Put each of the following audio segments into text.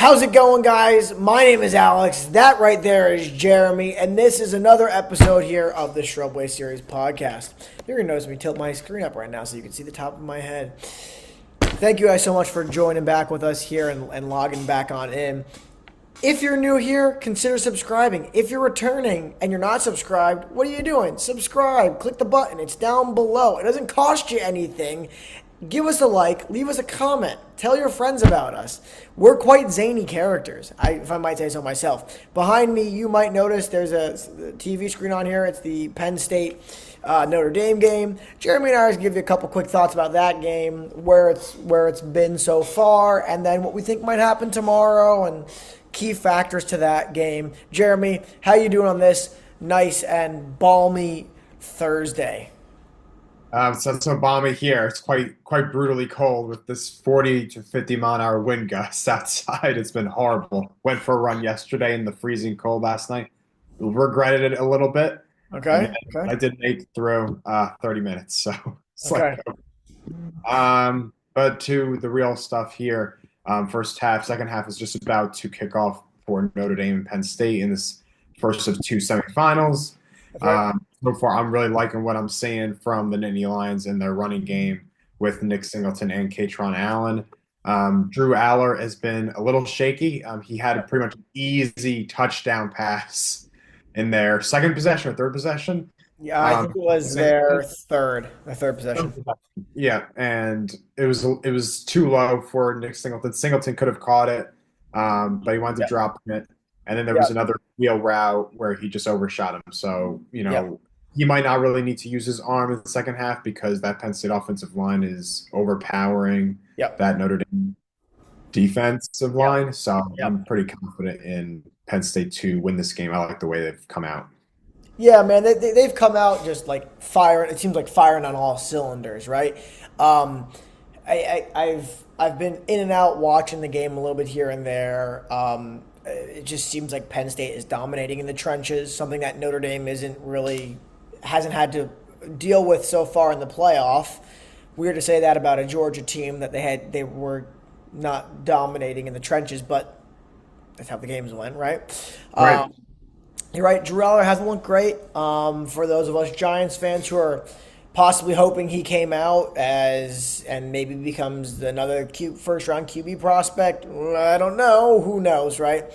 How's it going, guys? My name is Alex. That right there is Jeremy, and this is another episode here of the Shrubway Series podcast. You're going to notice me tilt my screen up right now so you can see the top of my head. Thank you guys so much for joining back with us here and logging back on in. If you're new here, consider subscribing. If you're returning and you're not subscribed, what are you doing? Subscribe. Click the button. It's down below. It doesn't cost you anything. Give us a like, leave us a comment, tell your friends about us. We're quite zany characters, if I might say so myself. Behind me, you might notice there's a TV screen on here. It's the Penn State Notre Dame game. Jeremy and I are going to give you a couple quick thoughts about that game, where it's been so far, and then what we think might happen tomorrow, and key factors to that game. Jeremy, how you doing on this nice and balmy Thursday? So balmy here. It's quite brutally cold with this 40 to 50 mile an hour wind gusts outside. It's been horrible. Went for a run yesterday in the freezing cold last night. Regretted it a little bit. And Okay, then okay, I did make it through 30 minutes. So it's okay. like, but to the real stuff here. First half, second half is just about to kick off for Notre Dame and Penn State in this first of two semifinals. Okay. So far, I'm really liking what I'm seeing from the Nittany Lions in their running game with Nick Singleton and Katron Allen. Drew Aller has been a little shaky. He had a pretty much easy touchdown pass in their second possession or third possession. Yeah, I think Um, it was their third possession. yeah, and it was too low for Nick Singleton. Singleton could have caught it, but he wanted to Yeah, drop it. And then there yeah, was another wheel route where he just overshot him. So, yeah, he might not really need to use his arm in the second half because that Penn State offensive line is overpowering yeah, that Notre Dame defensive yeah, line. So yeah. I'm pretty confident in Penn State to win this game. I like the way they've come out. Yeah, man, they've come out just like firing. It seems like firing on all cylinders, right? Um, I've been in and out watching the game a little bit here and there. It just seems like Penn State is dominating in the trenches, something that Notre Dame hasn't had to deal with so far in the playoff. Weird to say that about a Georgia team that they were not dominating in the trenches, but that's how the games went, right? Right. Um, you're right. Drew Aller hasn't looked great. For those of us Giants fans who are possibly hoping he came out as and maybe becomes another first round QB prospect, I don't know. Who knows, right?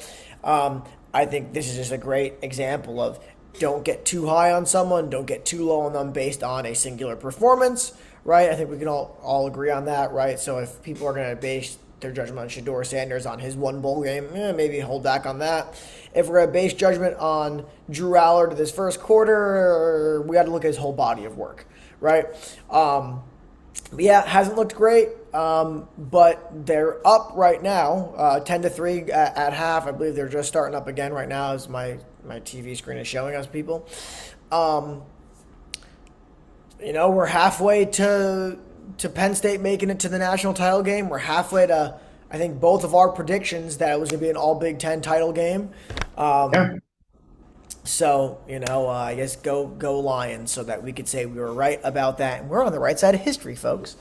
I think this is just a great example of don't get too high on someone, don't get too low on them based on a singular performance, right? I think we can all agree on that, right? So if people are going to base their judgment on Shador Sanders on his one bowl game, maybe hold back on that. If we're going to base judgment on Drew Aller to this first quarter, we got to look at his whole body of work, right? But yeah, hasn't looked great, but they're up right now, 10-3 at half. I believe they're just starting up again right now as my TV screen is showing us people. Um, we're halfway to Penn State making it to the national title game. We're halfway to, I think, both of our predictions that it was going to be an all Big Ten title game. Yeah, So, I guess go Lions so that we could say we were right about that. And we're on the right side of history, folks.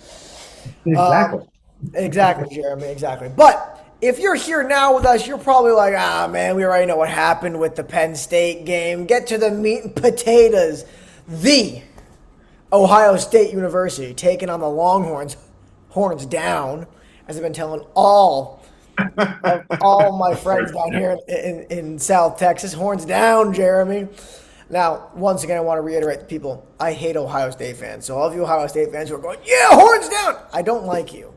exactly. Exactly, Jeremy, exactly. But if you're here now with us, you're probably like, man, we already know what happened with the Penn State game. Get to the meat and potatoes. The Ohio State University taking on the Longhorns, horns down, as I've been telling all of all my friends down here in South Texas. Horns down, Jeremy. Now, once again, I want to reiterate to people, I hate Ohio State fans. So all of you Ohio State fans who are going, yeah, horns down, I don't like you.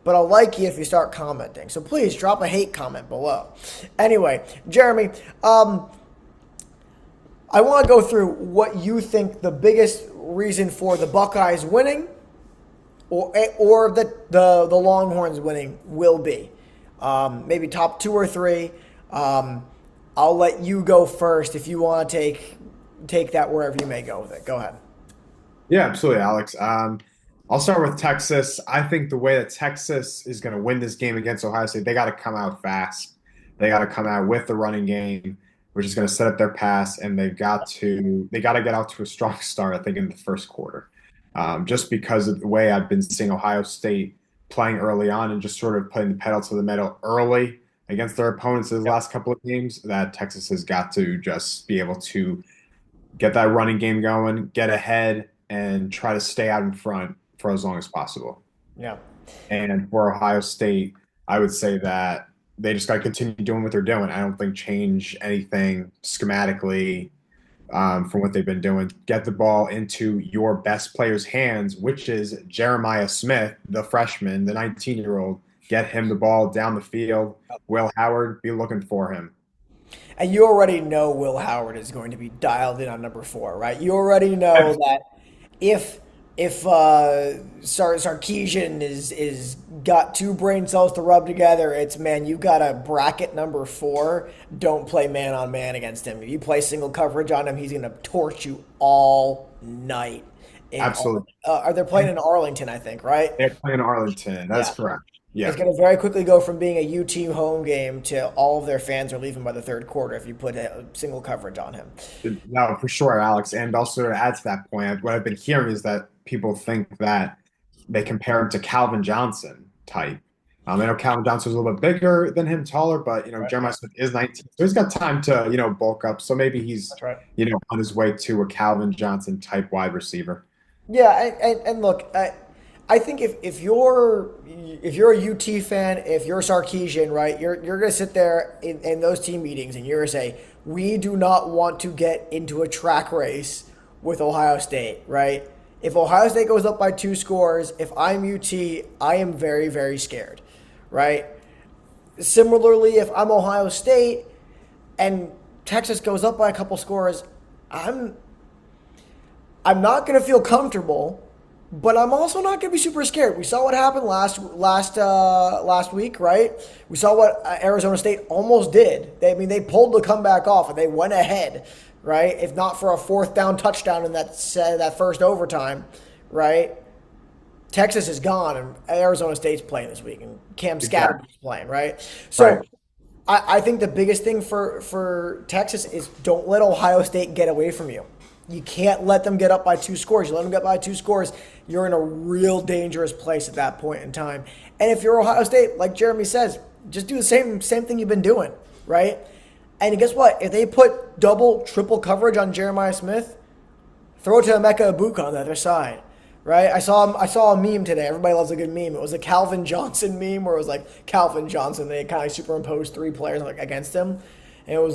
But I'll like you if you start commenting. So please drop a hate comment below. Anyway, Jeremy, I want to go through what you think the biggest reason for the Buckeyes winning or the Longhorns winning will be. Maybe top two or three. I'll let you go first if you want to take that wherever you may go with it. Go ahead. Yeah, absolutely, Alex. I'll start with Texas. I think the way that Texas is going to win this game against Ohio State, they got to come out fast. They got to come out with the running game, which is going to set up their pass, and they got to get out to a strong start. I think in the first quarter, just because of the way I've been seeing Ohio State playing early on and just sort of putting the pedal to the metal early. against their opponents in the Yep. last couple of games, that Texas has got to just be able to get that running game going, get ahead, and try to stay out in front for as long as possible. Yeah. And for Ohio State, I would say that they just got to continue doing what they're doing. I don't think change anything schematically from what they've been doing. Get the ball into your best player's hands, which is Jeremiah Smith, the freshman, the 19-year-old. Get him the ball down the field. Will Howard, be looking for him. And you already know Will Howard is going to be dialed in on number four, right? You already know that if Sarkeesian is got two brain cells to rub together, it's man, you got to bracket number four. Don't play man on man against him. If you play single coverage on him, he's going to torch you all night. Absolutely. Are they playing in Arlington? I think, right? They're playing Arlington. That's Yeah. correct. It's Yeah. going to very quickly go from being a UT home game to all of their fans are leaving by the third quarter if you put a single coverage on him. No, for sure, Alex. And also to add to that point, what I've been hearing is that people think that they compare him to Calvin Johnson type. I know Calvin Johnson's a little bit bigger than him, taller, but Right. Jeremiah Smith is 19, so he's got time to bulk up. So maybe he's That's right. on his way to a Calvin Johnson type wide receiver. Yeah, and look, I think if you're a UT fan, if you're Sarkeesian, right, you're gonna sit there in those team meetings and you're gonna say, we do not want to get into a track race with Ohio State, right? If Ohio State goes up by two scores, if I'm UT, I am very, very scared, right? Similarly, if I'm Ohio State and Texas goes up by a couple scores, I'm I'm not going to feel comfortable, but I'm also not going to be super scared. We saw what happened last week, right? We saw what Arizona State almost did. They pulled the comeback off and they went ahead, right? If not for a fourth down touchdown in that first overtime, right? Texas is gone and Arizona State's playing this week and Cam Exactly. Scattergood's playing, right? Right. So I think the biggest thing for Texas is don't let Ohio State get away from you. You can't let them get up by two scores. You let them get by two scores, you're in a real dangerous place at that point in time. And if you're Ohio State, like Jeremy says, just do the same thing you've been doing, right? And guess what? If they put double, triple coverage on Jeremiah Smith, throw it to Emeka Ibuka on the other side, right? I saw a meme today. Everybody loves a good meme. It was a Calvin Johnson meme where it was like Calvin Johnson. They kind of superimposed three players like against him, and it was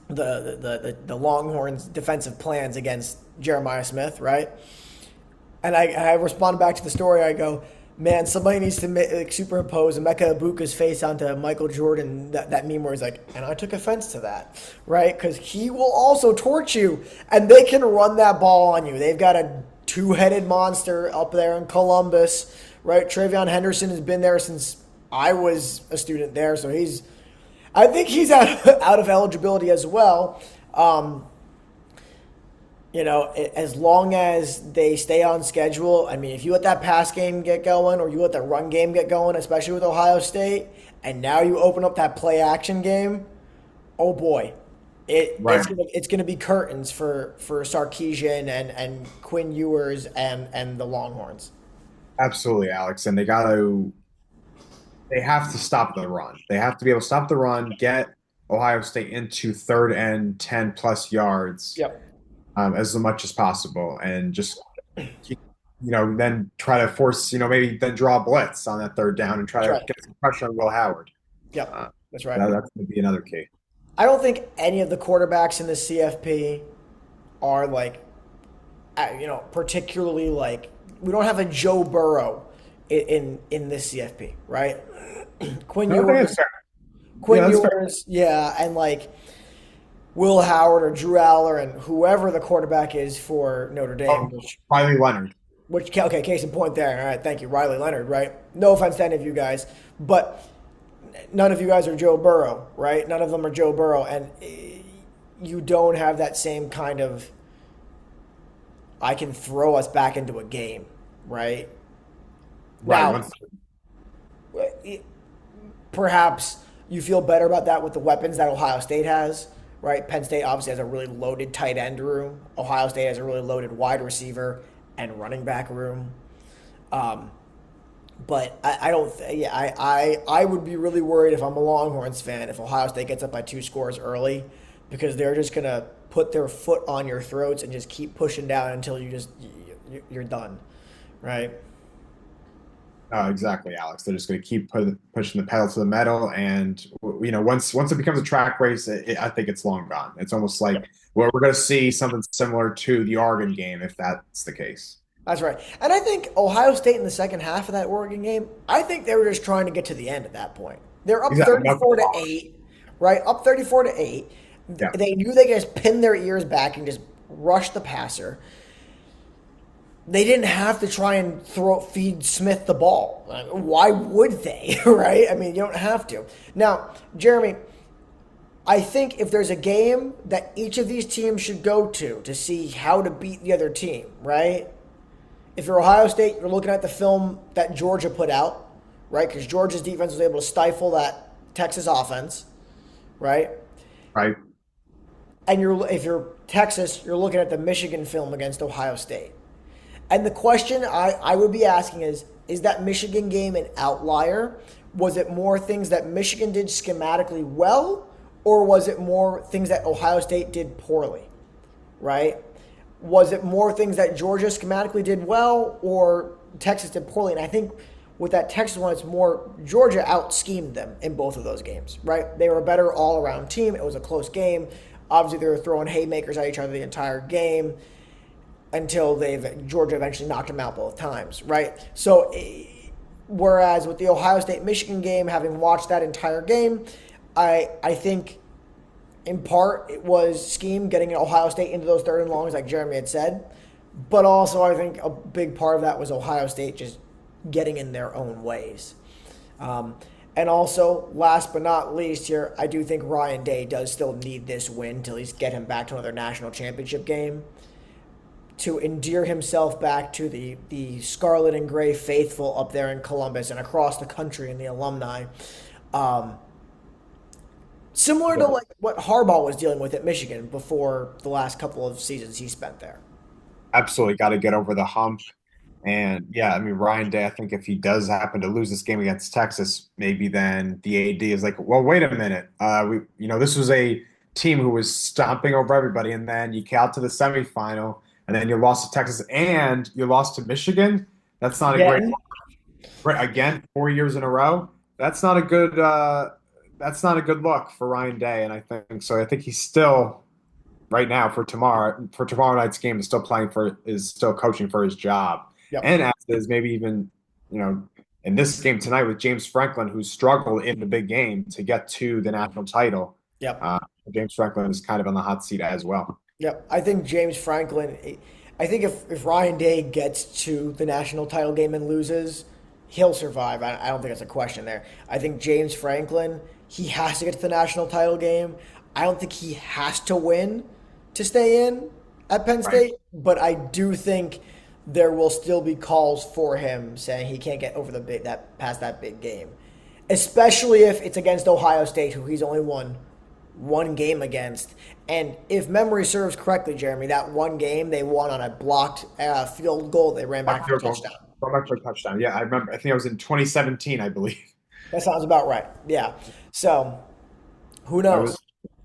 the Longhorns' defensive plans against Jeremiah Smith, right? And I responded back to the story. I go, man, somebody needs to superimpose Emeka Ibuka's face onto Michael Jordan. That meme where he's like, and I took offense to that, right? Because he will also torch you, and they can run that ball on you. They've got a two-headed monster up there in Columbus, right? Travion Henderson has been there since I was a student there, so I think he's out of eligibility as well. As long as they stay on schedule. I mean, if you let that pass game get going or you let the run game get going, especially with Ohio State, and now you open up that play action game, oh boy, Right. it's gonna be curtains for Sarkeesian and Quinn Ewers and the Longhorns. Absolutely, Alex. And they have to stop the run. They have to be able to stop the run, get Ohio State into third and 10 plus yards Yep. as much as possible, and just keep, then try to force, maybe then draw a blitz on that third down and try That's to right. get some pressure on Will Howard. Yep. Uh, That's right. that's going to be another key. I don't think any of the quarterbacks in the CFP are like, particularly like we don't have a Joe Burrow in this CFP, right? Quinn No, I think Ewers, that's fair. Quinn Yeah, that's fair. Ewers, yeah, and like Will Howard or Drew Aller and whoever the quarterback is for Notre Dame, Oh, Riley Leonard. okay, case in point there. All right, thank you, Riley Leonard, right? No offense to any of you guys, but none of you guys are Joe Burrow, right? None of them are Joe Burrow, and you don't have that same kind of I can throw us back into a game, right? Right. Now, perhaps you feel better about that with the weapons that Ohio State has, right? Penn State obviously has a really loaded tight end room. Ohio State has a really loaded wide receiver and running back room. Um, But I don't. Yeah, I would be really worried if I'm a Longhorns fan if Ohio State gets up by 2 scores early, because they're just gonna put their foot on your throats and just keep pushing down until you're done, right? Exactly, Alex. They're just going to keep pushing the pedal to the metal, and once it becomes a track race, I think it's long gone. It's almost like we're going to see something similar to the Oregon game if that's the case. That's right. And I think Ohio State in the second half of that Oregon game, I think they were just trying to get to the end at that point. They're up Exactly. Milk the 34 to clock. 8, right? Up 34 to 8. Yeah. They knew they could just pin their ears back and just rush the passer. They didn't have to try and feed Smith the ball. Why would they, right? I mean, you don't have to. Now, Jeremy, I think if there's a game that each of these teams should go to see how to beat the other team, right? If you're Ohio State, you're looking at the film that Georgia put out, right? Because Georgia's defense was able to stifle that Texas offense, right? Right. And if you're Texas, you're looking at the Michigan film against Ohio State. And the question I would be asking is that Michigan game an outlier? Was it more things that Michigan did schematically well, or was it more things that Ohio State did poorly, right? Was it more things that Georgia schematically did well, or Texas did poorly? And I think with that Texas one, it's more Georgia out schemed them in both of those games, right? They were a better all around team. It was a close game. Obviously, they were throwing haymakers at each other the entire game until Georgia eventually knocked them out both times, right? So, whereas with the Ohio State Michigan game, having watched that entire game, I think in part it was scheme getting Ohio State into those third and longs, like Jeremy had said, but also I think a big part of that was Ohio State just getting in their own ways. And also, last but not least here, I do think Ryan Day does still need this win to at least get him back to another national championship game, to endear himself back to the scarlet and gray faithful up there in Columbus and across the country and the alumni. Um, Similar to like what Harbaugh was dealing with at Michigan before the last couple of seasons he spent there. Absolutely got to get over the hump. And yeah, I mean, Ryan Day, I think if he does happen to lose this game against Texas, maybe then the AD is like, well, wait a minute. This was a team who was stomping over everybody, and then you got to the semifinal, and then you lost to Texas, and you lost to Michigan. That's not a great Again, right again, 4 years in a row. That's not a good. That's not a good look for Ryan Day, and I think so. I think he's still right now for tomorrow night's game is still coaching for his job, yep, and as is maybe even you know in this game tonight with James Franklin, who struggled in the big game to get to the national title. yep. Uh, James Franklin is kind of on the hot seat as well. Yep, I think James Franklin. I think if Ryan Day gets to the national title game and loses, he'll survive. I don't think it's a question there. I think James Franklin, he has to get to the national title game. I don't think he has to win to stay in at Penn Right. State, but I do think there will still be calls for him saying he can't get over the big that past that big game, especially if it's against Ohio State, who he's only won one game against. And if memory serves correctly, Jeremy, that one game they won on a blocked field goal. They ran back for a Field goal. touchdown. Going back for a touchdown. Yeah, I remember. I think I was in 2017, I believe. That sounds about right. Yeah. So who That was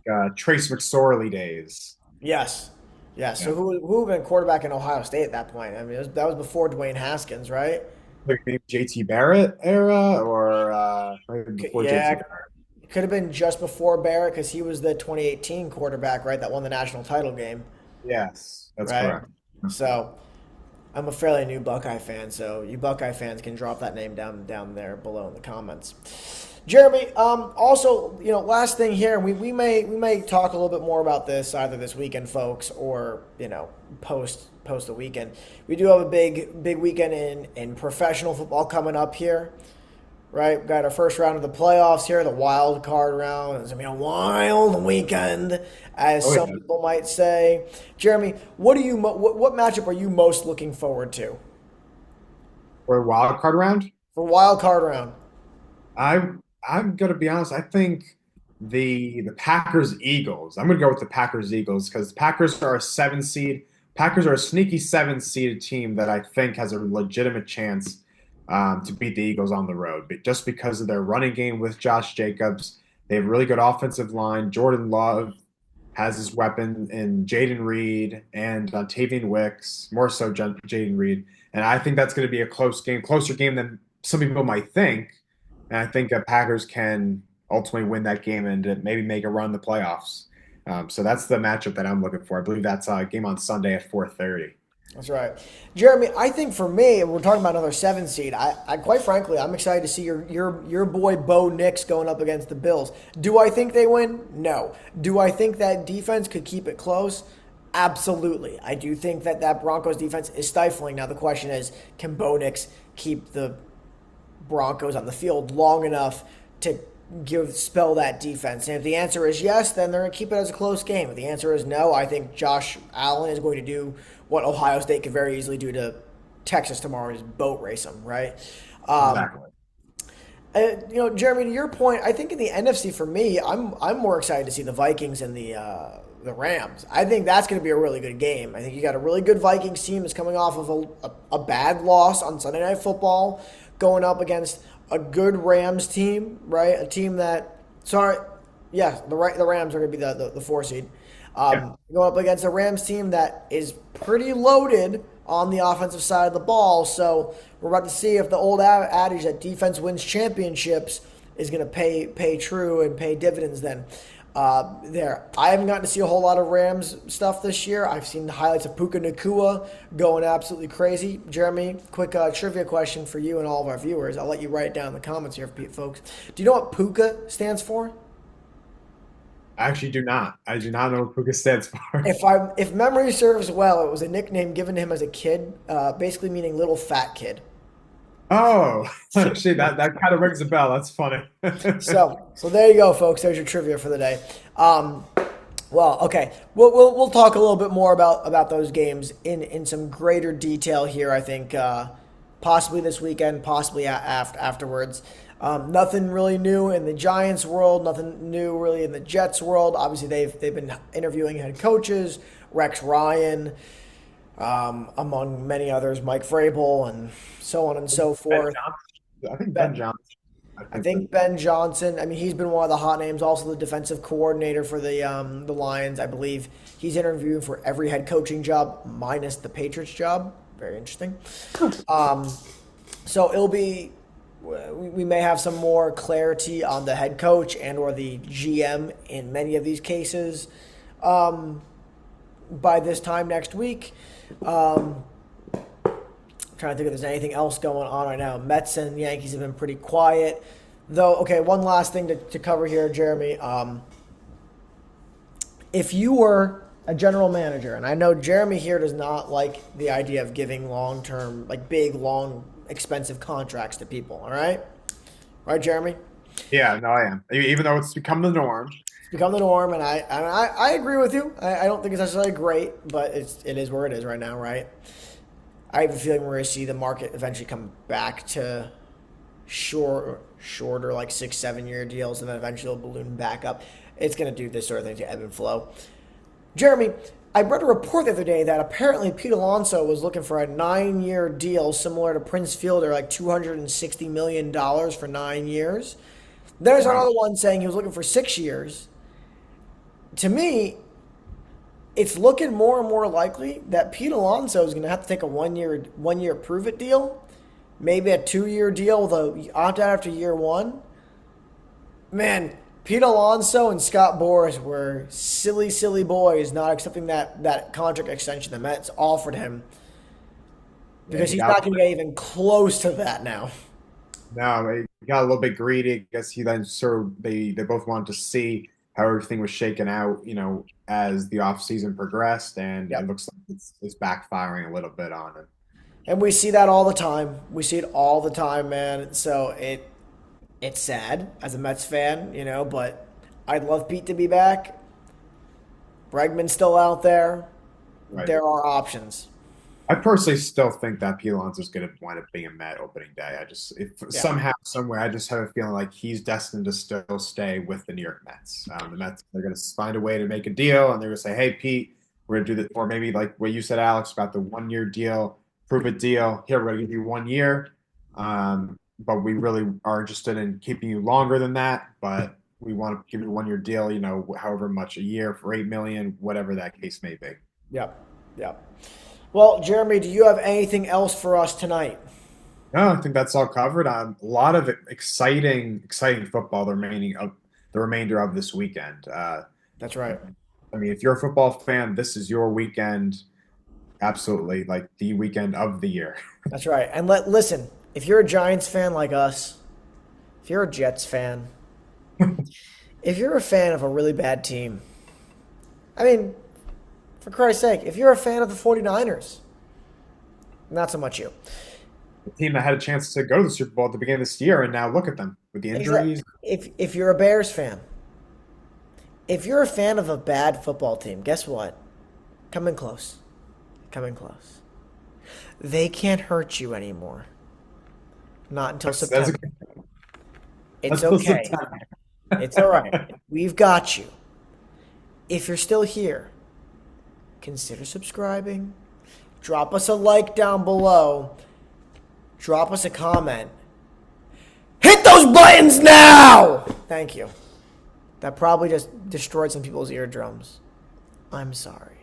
knows? Trace McSorley days. Yes. Yeah. Yeah. So who would have been quarterback in Ohio State at that point? I mean, that was before Dwayne Haskins, right? Like maybe JT Barrett era or maybe before JT Yeah. Barrett. It could have been just before Barrett because he was the 2018 quarterback, right? That won the national title game, Yes, that's right? correct. So I'm a fairly new Buckeye fan, so you Buckeye fans can drop that name down there below in the comments. Jeremy, also, last thing here, we may talk a little bit more about this either this weekend, folks, or post the weekend. We do have a big weekend in professional football coming up here. Right, we've got our first round of the playoffs here, the wild card round. It's gonna be a wild weekend, as Oh some yeah, people might say. Jeremy, what matchup are you most looking forward to for a wild card round. for wild card round? I I'm gonna be honest. I think the Packers Eagles. I'm gonna go with the Packers Eagles because the Packers are a 7 seed. Packers are a sneaky 7 seeded team that I think has a legitimate chance to beat the Eagles on the road. But just because of their running game with Josh Jacobs, they have a really good offensive line. Jordan Love has his weapon in Jaden Reed and Tavian Wicks, more so Jaden Reed. And I think that's going to be a close game, closer game than some people might think. And I think Packers can ultimately win that game and maybe make a run in the playoffs. So that's the matchup that I'm looking for. I believe that's a game on Sunday at 4:30. That's right, Jeremy. I think for me, we're talking about another 7 seed. I quite frankly, I'm excited to see your boy Bo Nix going up against the Bills. Do I think they win? No. Do I think that defense could keep it close? Absolutely. I do think that that Broncos defense is stifling. Now the question is, can Bo Nix keep the Broncos on the field long enough to spell that defense? And if the answer is yes, then they're going to keep it as a close game. If the answer is no, I think Josh Allen is going to do what Ohio State could very easily do to Texas tomorrow, is boat race them, right? Um, Exactly. Jeremy, to your point, I think in the NFC for me, I'm more excited to see the Vikings and the Rams. I think that's going to be a really good game. I think you got a really good Vikings team that's coming off of a bad loss on Sunday Night Football, going up against a good Rams team, right? A team that, sorry, yeah, the Rams are going to be the 4 seed. Yeah. Going up against a Rams team that is pretty loaded on the offensive side of the ball. So we're about to see if the old adage that defense wins championships is going to pay true and pay dividends then. There, I haven't gotten to see a whole lot of Rams stuff this year. I've seen highlights of Puka Nakua going absolutely crazy. Jeremy, quick trivia question for you and all of our viewers. I'll let you write it down in the comments here, folks. Do you know what Puka stands for? I actually do not. I do not know what Puka stands for. If memory serves well, it was a nickname given to him as a kid, basically meaning little fat kid. Oh, actually, that kind of rings a bell. That's funny. So there you go, folks. There's your trivia for the day. Well, okay, we'll talk a little bit more about those games in some greater detail here. I think possibly this weekend, possibly afterwards. Nothing really new in the Giants world. Nothing new really in the Jets world. Obviously, they've been interviewing head coaches, Rex Ryan, among many others, Mike Vrabel, and so on and so Ben forth. Johnson. I think Ben Ben, Johnson. I I think that. think Ben Johnson. I mean, he's been one of the hot names. Also, the defensive coordinator for the Lions. I believe he's interviewing for every head coaching job minus the Patriots job. Very interesting. Um, so it'll be. We may have some more clarity on the head coach and or the GM in many of these cases by this time next week. Trying to think if there's anything else going on right now. Mets and Yankees have been pretty quiet. Though, okay, one last thing to cover here, Jeremy. If you were a general manager, and I know Jeremy here does not like the idea of giving long term, like big, long, expensive contracts to people, all right? Right, Jeremy? Yeah, no, I am. Even though it's become the norm. It's become the norm, and I agree with you. I don't think it's necessarily great, but it is where it is right now, right? I have a feeling we're going to see the market eventually come back to shorter, like 6, 7 year deals, and then eventually it'll balloon back up. It's going to do this sort of thing to ebb and flow. Jeremy, I read a report the other day that apparently Pete Alonso was looking for a 9 year deal similar to Prince Fielder, like $260 million for 9 years. There's Wow. another one saying he was looking for 6 years. To me, it's looking more and more likely that Pete Alonso is going to have to take a 1 year prove it deal, maybe a 2 year deal with a opt out after year one. Man, Pete Alonso and Scott Boras were silly boys not accepting that contract extension the Mets offered him Yeah, because he he's got not going to get even close to that now. no, he got a little bit greedy. I guess he then sort of they both wanted to see how everything was shaken out, as the offseason progressed, and it Yep. looks like it's backfiring a little bit on him. And we see that all the time. We see it all the time, man. So it's sad as a Mets fan, but I'd love Pete to be back. Bregman's still out there. Right. There are options. I personally still think that Pete Alonso is going to wind up being a Met opening day. If Yeah. somehow, somewhere, I just have a feeling like he's destined to still stay with the New York Mets. The Mets, they're going to find a way to make a deal, and they're going to say, "Hey, Pete, we're going to do this," or maybe like what you said, Alex, about the 1 year deal, prove it deal. Here, we're going to give you 1 year. But we really are interested in keeping you longer than that. But we want to give you a 1 year deal, however much a year for 8 million, whatever that case may be. Yep. Yep. Well, Jeremy, do you have anything else for us tonight? No, I think that's all covered. A lot of exciting football the remainder of this weekend. That's right. I mean, if you're a football fan, this is your weekend. Absolutely, like the weekend of the year. That's right. And listen, if you're a Giants fan like us, if you're a Jets fan, if you're a fan of a really bad team, I mean, for Christ's sake, if you're a fan of the 49ers, not so much you. The team that had a chance to go to the Super Bowl at the beginning of this year, and now look at them with the injuries. If you're a Bears fan, if you're a fan of a bad football team, guess what? Come in close. Come in close. They can't hurt you anymore. Not until September. It's okay. September. It's all right. We've got you. If you're still here, consider subscribing. Drop us a like down below. Drop us a comment. Hit those buttons now! Thank you. That probably just destroyed some people's eardrums. I'm sorry.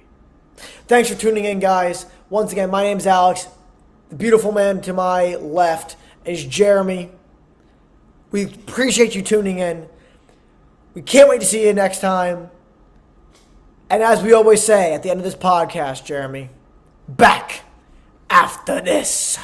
Thanks for tuning in, guys. Once again, my name's Alex. The beautiful man to my left is Jeremy. We appreciate you tuning in. We can't wait to see you next time. And as we always say at the end of this podcast, Jeremy, back after this.